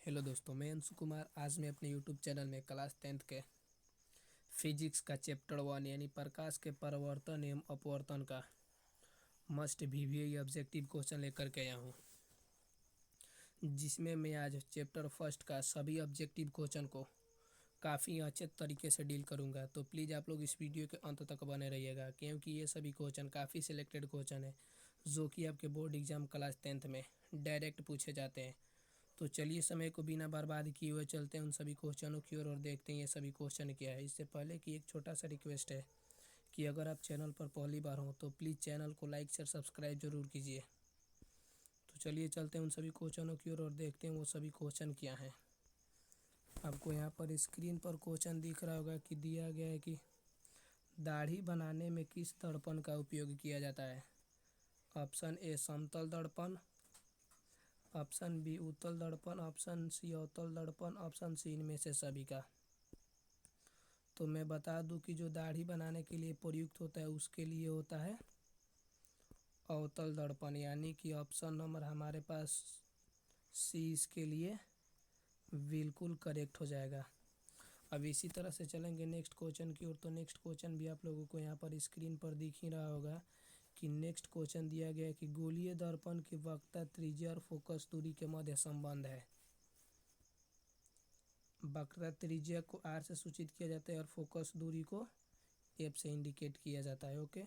Hello दोस्तों, मैं अंशु कुमार। आज मैं अपने यूट्यूब चैनल में क्लास 10th के फिजिक्स का चैप्टर 1 यानी प्रकाश के परावर्तन एवं अपवर्तन का मस्ट वीवीआई ऑब्जेक्टिव क्वेश्चन लेकर के आया हूँ, जिसमें मैं आज चैप्टर फर्स्ट का सभी ऑब्जेक्टिव क्वेश्चन को काफ़ी अच्छे तरीके से डील करूँगा। तो प्लीज़ आप लोग इस वीडियो के अंत तक बने रहिएगा, क्योंकि ये सभी क्वेश्चन काफ़ी सिलेक्टेड क्वेश्चन है जो कि आपके बोर्ड एग्जाम क्लास 10th में डायरेक्ट पूछे जाते हैं। तो चलिए, समय को बिना बर्बाद किए हुए चलते हैं उन सभी क्वेश्चनों की ओर और देखते हैं ये सभी क्वेश्चन क्या है। इससे पहले कि एक छोटा सा रिक्वेस्ट है कि अगर आप चैनल पर पहली बार हो तो प्लीज़ चैनल को लाइक शेयर सब्सक्राइब जरूर कीजिए। तो चलिए चलते हैं उन सभी क्वेश्चनों की ओर और देखते हैं वो सभी क्वेश्चन क्या हैं। आपको यहाँ पर स्क्रीन पर क्वेश्चन दिख रहा होगा कि दिया गया है कि दाढ़ी बनाने में किस दर्पण का उपयोग किया जाता है। ऑप्शन ए समतल दर्पण, ऑप्शन बी उत्तल दर्पण, ऑप्शन सी अवतल दर्पण, ऑप्शन सी इनमें से सभी का। तो मैं बता दूं कि जो दाढ़ी बनाने के लिए प्रयुक्त होता है उसके लिए होता है अवतल दर्पण, यानी कि ऑप्शन नंबर हमारे पास सी इसके लिए बिल्कुल करेक्ट हो जाएगा। अब इसी तरह से चलेंगे नेक्स्ट क्वेश्चन की ओर। तो नेक्स्ट क्वेश्चन भी आप लोगों को यहाँ पर स्क्रीन पर दिख ही रहा होगा कि नेक्स्ट क्वेश्चन दिया गया है कि गोलीय दर्पण की वक्रता त्रिज्या और फोकस दूरी के मध्य संबंध है। वक्रता त्रिज्या को आर से सूचित किया जाता है और फोकस दूरी को एफ से इंडिकेट किया जाता है। ओके,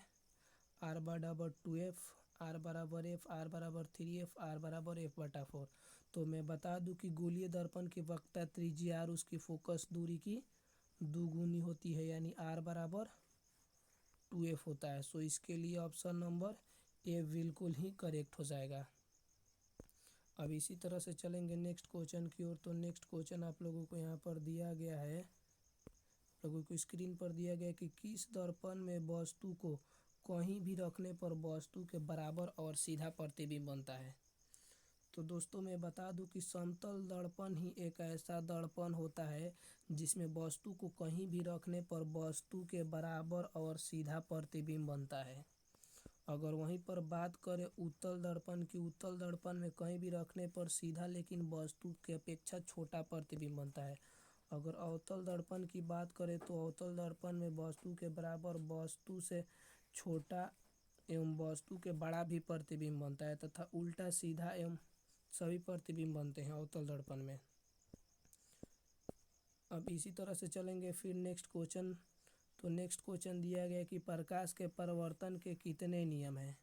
आर बराबर 2f, आर बराबर एफ, आर बराबर 3f, आर बराबर f/4। तो मैं बता दूं कि गोलीय दर्पण की वक्रता त्रिज्या आर उसकी फोकस दूरी की दुगुनी होती है, यानी आर बराबर 2f होता है। सो इसके लिए ऑप्शन नंबर ए बिल्कुल ही करेक्ट हो जाएगा। अब इसी तरह से चलेंगे नेक्स्ट क्वेश्चन की ओर। तो नेक्स्ट क्वेश्चन आप लोगों को यहाँ पर दिया गया है, लोगों को स्क्रीन पर दिया गया है कि किस दर्पण में वस्तु को कहीं भी रखने पर वस्तु के बराबर और सीधा प्रतिबिंब बनता है। तो दोस्तों मैं बता दूं कि समतल दर्पण ही एक ऐसा दर्पण होता है जिसमें वस्तु को कहीं भी रखने पर वस्तु के बराबर और सीधा प्रतिबिंब बनता है। अगर वहीं पर बात करें उत्तल दर्पण की, उत्तल दर्पण में कहीं भी रखने पर सीधा लेकिन वस्तु के अपेक्षा छोटा प्रतिबिंब बनता है। अगर अवतल दर्पण की बात करें तो अवतल दर्पण में वस्तु के बराबर, वस्तु से छोटा एवं वस्तु के बड़ा भी प्रतिबिंब बनता है, तथा उल्टा सीधा एवं सभी प्रतिबिंब बनते हैं अवतल दर्पण में। अब इसी तरह से चलेंगे फिर नेक्स्ट क्वेश्चन। तो नेक्स्ट क्वेश्चन दिया गया है कि प्रकाश के परावर्तन के कितने नियम हैं,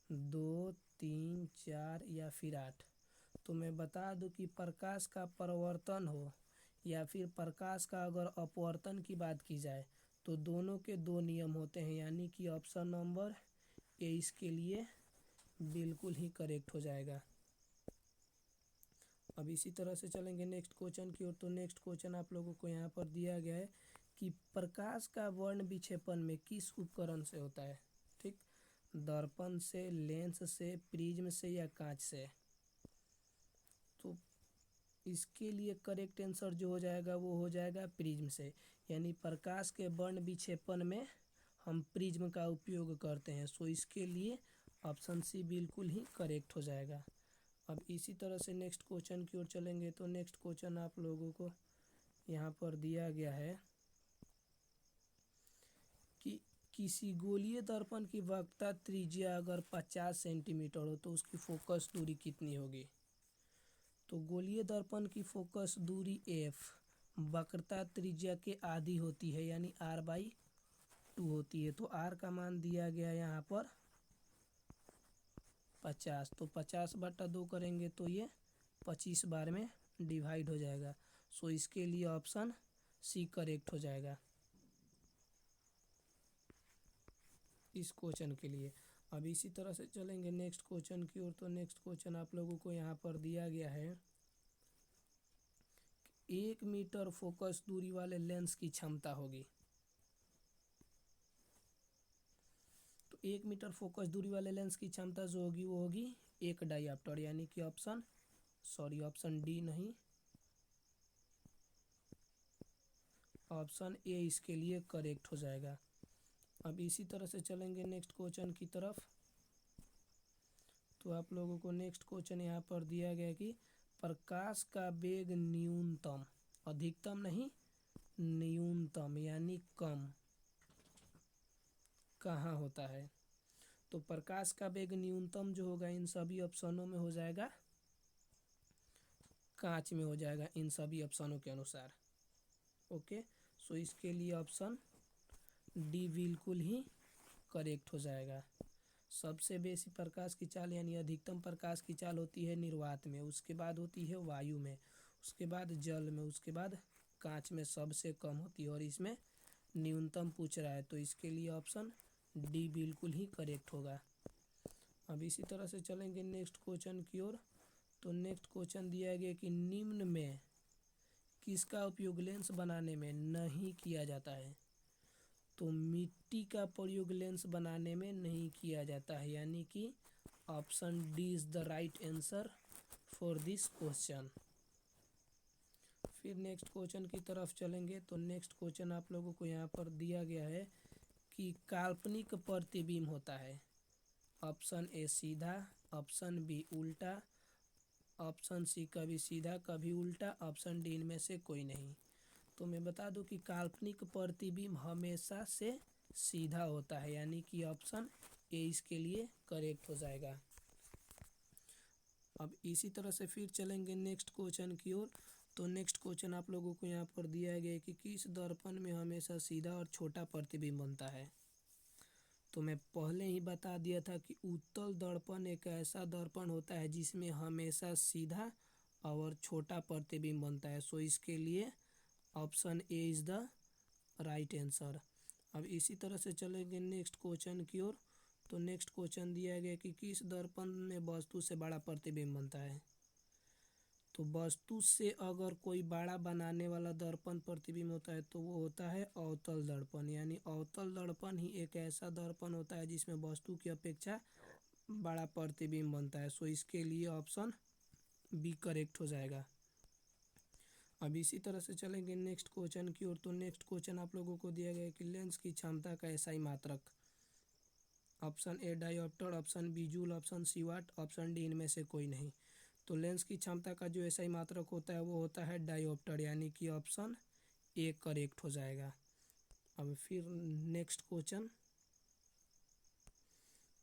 2, 3, 4 या फिर 8। तो मैं बता दूं कि प्रकाश का परावर्तन हो या फिर प्रकाश का अगर अपवर्तन की बात की जाए तो दोनों के दो नियम होते हैं, यानी कि ऑप्शन नंबर ए इसके लिए बिल्कुल ही करेक्ट हो जाएगा। अब इसी तरह से चलेंगे नेक्स्ट क्वेश्चन की ओर। तो नेक्स्ट क्वेश्चन आप लोगों को यहाँ पर दिया गया है कि प्रकाश का वर्ण विक्षेपण में किस उपकरण से होता है। ठीक, दर्पण से, लेंस से, प्रिज्म से या कांच से। तो इसके लिए करेक्ट आंसर जो हो जाएगा वो हो जाएगा प्रिज्म से, यानी प्रकाश के वर्ण विक्षेपण में हम प्रिज्म का उपयोग करते हैं। सो इसके लिए ऑप्शन सी बिल्कुल ही करेक्ट हो जाएगा। अब इसी तरह से नेक्स्ट क्वेश्चन की ओर चलेंगे। तो नेक्स्ट क्वेश्चन आप लोगों को यहाँ पर दिया गया है कि किसी गोलीय दर्पण की वक्रता त्रिज्या अगर 50 सेंटीमीटर हो तो उसकी फोकस दूरी कितनी होगी। तो गोलीय दर्पण की फोकस दूरी एफ वक्रता त्रिज्या के आधी होती है, यानी r/2 होती है। तो आर का मान दिया गया यहाँ पर 50। तो 50/2 करेंगे तो ये 25 बार में डिवाइड हो जाएगा। सो इसके लिए ऑप्शन सी करेक्ट हो जाएगा इस क्वेश्चन के लिए। अब इसी तरह से चलेंगे नेक्स्ट क्वेश्चन की ओर। तो नेक्स्ट क्वेश्चन आप लोगों को यहाँ पर दिया गया है 1 मीटर फोकस दूरी वाले लेंस की क्षमता होगी। तो 1 मीटर फोकस दूरी वाले लेंस की क्षमता जो होगी वो होगी 1 डायऑप्टर, यानी कि ऑप्शन डी नहीं, ऑप्शन ए इसके लिए करेक्ट हो जाएगा। अब इसी तरह से चलेंगे नेक्स्ट क्वेश्चन की तरफ। तो आप लोगों को नेक्स्ट क्वेश्चन यहाँ पर दिया गया है कि प्रकाश का वेग न्यूनतम, अधिकतम नहीं, न्यूनतम यानी कम कहाँ होता है? तो प्रकाश का वेग न्यूनतम जो होगा इन सभी ऑप्शनों में हो जाएगा कांच में हो जाएगा, इन सभी ऑप्शनों के अनुसार। ओके, सो इसके लिए ऑप्शन डी बिल्कुल ही करेक्ट हो जाएगा। सबसे बेसी प्रकाश की चाल यानी अधिकतम प्रकाश की चाल होती है निर्वात में, उसके बाद होती है वायु में, उसके बाद जल में, उसके बाद कांच में सबसे कम होती है, और इसमें न्यूनतम पूछ रहा है तो इसके लिए ऑप्शन डी बिल्कुल ही करेक्ट होगा। अब इसी तरह से चलेंगे नेक्स्ट क्वेश्चन की ओर। तो नेक्स्ट क्वेश्चन दिया गया कि निम्न में किसका उपयोग लेंस बनाने में नहीं किया जाता है? तो मिट्टी का प्रयोग लेंस बनाने में नहीं किया जाता है, यानी कि option D is the right answer for this question. फिर नेक्स्ट क्वेश्चन की तरफ चलेंगे। तो नेक्स्ट क्वेश्चन आप लोगों को यहाँ पर दिया गया है कि काल्पनिक प्रतिबिंब होता है, ऑप्शन ए सीधा, ऑप्शन बी उल्टा, ऑप्शन सी कभी सीधा कभी उल्टा, ऑप्शन डी इनमें से कोई नहीं। तो मैं बता दूं कि काल्पनिक प्रतिबिंब हमेशा से सीधा होता है, यानी कि ऑप्शन ए इसके लिए करेक्ट हो जाएगा। अब इसी तरह से फिर चलेंगे नेक्स्ट क्वेश्चन की ओर। तो नेक्स्ट क्वेश्चन आप लोगों को यहाँ पर दिया गया है कि किस दर्पण में हमेशा सीधा और छोटा प्रतिबिंब बनता है? तो मैं पहले ही बता दिया था कि उत्तल दर्पण एक ऐसा दर्पण होता है जिसमें हमेशा सीधा और छोटा प्रतिबिंब बनता है। सो इसके लिए option A is the right answer. अब इसी तरह से चलेंगे नेक्स्ट क्वेश्चन की ओर। तो नेक्स्ट क्वेश्चन दिया गया कि किस दर्पण में वस्तु से बड़ा प्रतिबिंब बनता है? तो वस्तु से अगर कोई बड़ा बनाने वाला दर्पण प्रतिबिंब होता है तो वो होता है अवतल दर्पण, यानी अवतल दर्पण ही एक ऐसा दर्पण होता है जिसमें वस्तु की अपेक्षा बड़ा प्रतिबिंब बनता है। सो इसके लिए ऑप्शन बी करेक्ट हो जाएगा। अब इसी तरह से चलेंगे नेक्स्ट क्वेश्चन की ओर। तो नेक्स्ट क्वेश्चन आप लोगों को दिया गया है कि लेंस की क्षमता का एसआई मात्रक, option A dioptre, option B joule, option C watt, option D इनमें से कोई नहीं। तो लेंस की क्षमता का जो एसआई मात्रक होता है वो होता है डायोप्टर, यानी कि ऑप्शन ए करेक्ट हो जाएगा। अब फिर नेक्स्ट क्वेश्चन,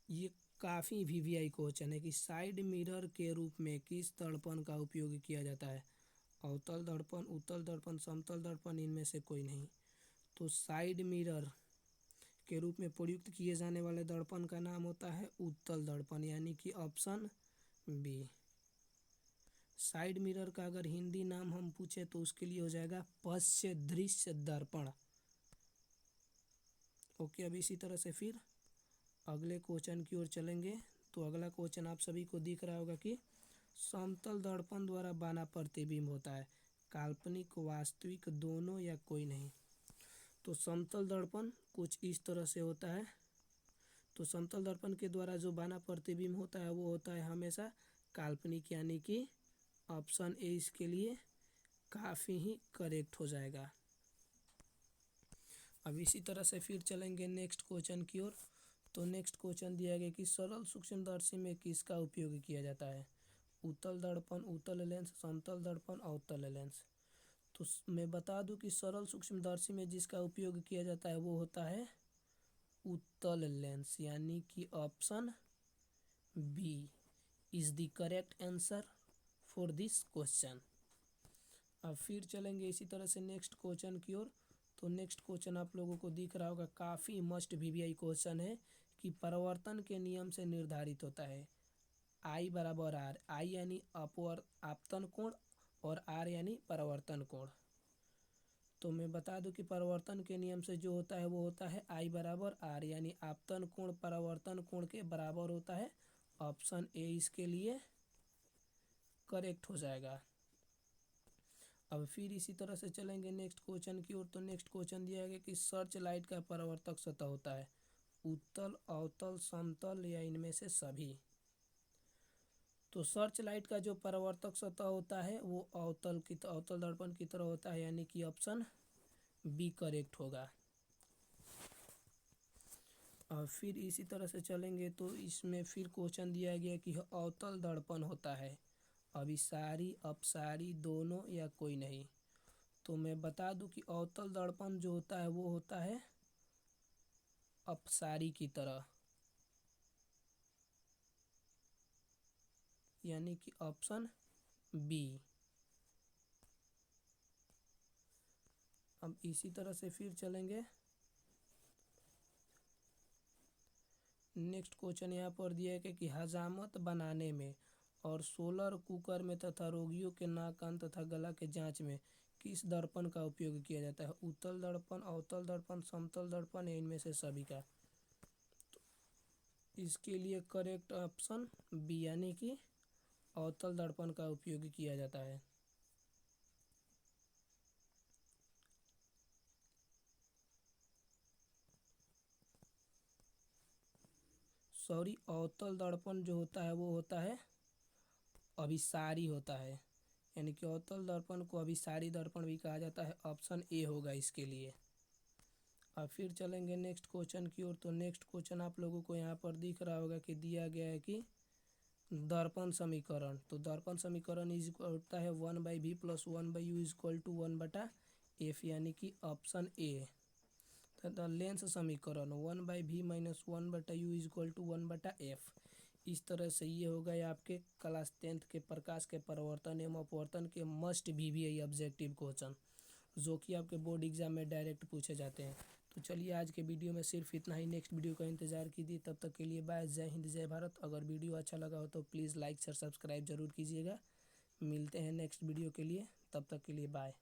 ये काफ़ी वीवीआई क्वेश्चन है कि साइड मिरर के रूप में किस दर्पण का उपयोग किया जाता है? अवतल दर्पण, उत्तल दर्पण, समतल दर्पण, इनमें से कोई नहीं। तो साइड मिरर के रूप में प्रयुक्त किए जाने वाले दर्पण का नाम होता है उत्तल दर्पण, यानी कि ऑप्शन बी। साइड मिरर का अगर हिंदी नाम हम पूछे तो उसके लिए हो जाएगा पश्च दृश्य दर्पण। ओके, अब इसी तरह से फिर अगले क्वेश्चन की ओर चलेंगे। तो अगला क्वेश्चन आप सभी को दिख रहा होगा कि समतल दर्पण द्वारा बना प्रतिबिंब होता है, काल्पनिक वास्तविक दोनों या कोई नहीं। तो समतल दर्पण कुछ इस तरह से होता है। तो समतल दर्पण के द्वारा जो बना प्रतिबिंब होता है वो होता है हमेशा काल्पनिक, यानी कि ऑप्शन ए इसके लिए काफ़ी ही करेक्ट हो जाएगा। अब इसी तरह से फिर चलेंगे नेक्स्ट क्वेश्चन की ओर। तो नेक्स्ट क्वेश्चन दिया गया कि सरल सूक्ष्मदर्शी में किसका उपयोग किया जाता है? उत्तल दर्पण, उत्तल लेंस, समतल दर्पण, अवतल लेंस। तो मैं बता दूं कि सरल सूक्ष्मदर्शी में जिसका उपयोग किया जाता है वो होता है उत्तल लेंस, यानी कि option B is the correct answer for this question. अब फिर चलेंगे इसी तरह से नेक्स्ट क्वेश्चन की ओर। तो नेक्स्ट क्वेश्चन आप लोगों को दिख रहा होगा, काफ़ी मस्ट वीवीआई क्वेश्चन है कि परावर्तन के नियम से निर्धारित होता है आई बराबर आर, आई यानी आपतन कोण और आर यानी परावर्तन कोण। तो मैं बता दूं कि परावर्तन के नियम से जो होता है वो होता है आई बराबर आर, यानी आपतन कोण परावर्तन कोण के बराबर होता है। ऑप्शन ए इसके लिए करेक्ट हो जाएगा। अब फिर इसी तरह से चलेंगे नेक्स्ट क्वेश्चन की ओर। तो नेक्स्ट क्वेश्चन दिया गया कि सर्च लाइट का परावर्तक सतह होता है उत्तल, अवतल, समतल या इनमें से सभी। तो सर्च लाइट का जो परावर्तक सतह होता है वो अवतल दर्पण की तरह होता है, यानी कि ऑप्शन बी करेक्ट होगा। और फिर इसी तरह से चलेंगे तो इसमें फिर क्वेश्चन दिया गया कि अवतल दर्पण होता है अभिसारी अपसारी दोनों या कोई नहीं। तो मैं बता दूं कि अवतल दर्पण जो होता है वो होता है अपसारी की तरह, यानी कि ऑप्शन बी। अब इसी तरह से फिर चलेंगे। नेक्स्ट क्वेश्चन यहाँ पर दिया है कि हजामत बनाने में और सोलर कुकर में तथा रोगियों के नाक कान तथा गला के जांच में किस दर्पण का उपयोग किया जाता है? उत्तल दर्पण, अवतल दर्पण, समतल दर्पण या इनमें से सभी का? इसके लिए करेक्ट ऑप्शन बी, यानी कि अवतल दर्पण का उपयोग किया जाता है। सॉरी, अवतल दर्पण जो होता है वो होता है अभिसारी होता है, यानी कि अवतल दर्पण को अभिसारी दर्पण भी कहा जाता है। ऑप्शन ए होगा इसके लिए। अब फिर चलेंगे नेक्स्ट क्वेश्चन की ओर। तो नेक्स्ट क्वेश्चन आप लोगों को यहाँ पर दिख रहा होगा कि दिया गया है कि दर्पण समीकरण। तो दर्पण समीकरण इज होता है 1/v + 1/u = 1/f, यानी कि ऑप्शन ए। तथा लेंस समीकरण 1/v - 1/u = 1/f। इस तरह से ये हो गए आपके क्लास 10th के प्रकाश के परिवर्तन एवं अपवर्तन के मस्ट VVI ऑब्जेक्टिव क्वेश्चन, जो कि आपके बोर्ड एग्जाम में डायरेक्ट पूछे जाते हैं। तो चलिए आज के वीडियो में सिर्फ इतना ही। नेक्स्ट वीडियो का इंतजार कीजिए। तब तक के लिए बाय। जय हिंद, जय भारत। अगर वीडियो अच्छा लगा हो तो प्लीज़ लाइक शेयर सब्सक्राइब जरूर कीजिएगा। मिलते हैं नेक्स्ट वीडियो के लिए, तब तक के लिए बाय।